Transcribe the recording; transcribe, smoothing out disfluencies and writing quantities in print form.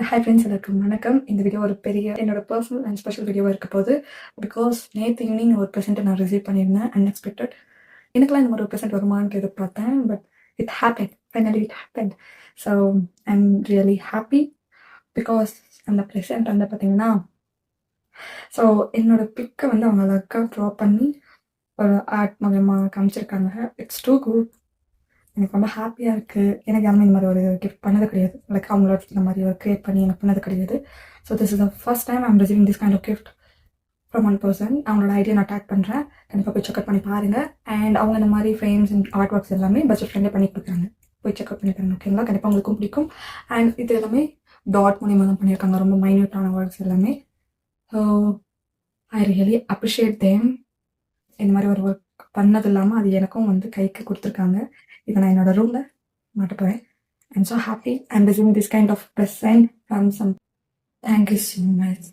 Hi friends, எல்லாருக்கும் வணக்கம். இந்த வீடியோ ஒரு பெரிய என்னோட பர்சனல் அண்ட் ஸ்பெஷல் வீடியோவாக இருக்க போகுது. பிகாஸ் நேற்று ஈவினிங் ஒரு ப்ரெசென்ட்டை நான் ரிசீவ் பண்ணியிருந்தேன் அன்எக்ஸ்பெக்டட். எனக்குலாம் இந்த மாதிரி ஒரு ப்ரெசென்ட் வருமானு எதிர்பார்த்தேன். But it happen, finally it happen. So I am really happy because அந்த ப்ரெசென்ட் வந்து பார்த்தீங்கன்னா, ஸோ என்னோட பிக்கை வந்து அவங்க அழகாக ட்ரா பண்ணி ஒரு ஆர்ட் மூலமாக காமிச்சிருக்காங்க. It's too good. எனக்கு ரொம்ப ஹாப்பியாக இருக்குது. எனக்கு யாருமே இந்த மாதிரி ஒரு கிஃப்ட் பண்ணது கிடையாது. லைக் அவங்களோட இந்த மாதிரி ஒரு க்ரியேட் பண்ணி எனக்கு பண்ணது கிடையாது. So this is the first time I'm receiving this kind of gift from one person. அவங்களோட ஐடியா நான் டேக் பண்ணுறேன். கண்டிப்பாக போய் செக்அப் பண்ணி பாருங்கள். அண்ட் அவங்க இந்த மாதிரி ஃப்ரேம்ஸ் அண்ட் ஆர்ட் ஒர்க்ஸ் எல்லாமே பட்ஜெட் ஃப்ரெண்ட்லேயே பண்ணி கொடுக்குறாங்க. போய் செக்அப் பண்ணி தரணும், ஓகேங்களா? கண்டிப்பாக உங்களுக்கும் பிடிக்கும். அண்ட் இது எல்லாமே டாட் மூலியமாக தான் பண்ணியிருக்காங்க. ரொம்ப மைன்யூட்டான ஒர்க்ஸ் எல்லாமே. So I really appreciate them. இந்த மாதிரி ஒரு ஒர்க் பண்ணது இல்லாமல் அது எனக்கும் வந்து கைக்கு கொடுத்துருக்காங்க. இதை நான் என்னோட ரூமில் மாட்ட போகிறேன். I'm so happy I'm receiving this kind of present from some. Thank you so much.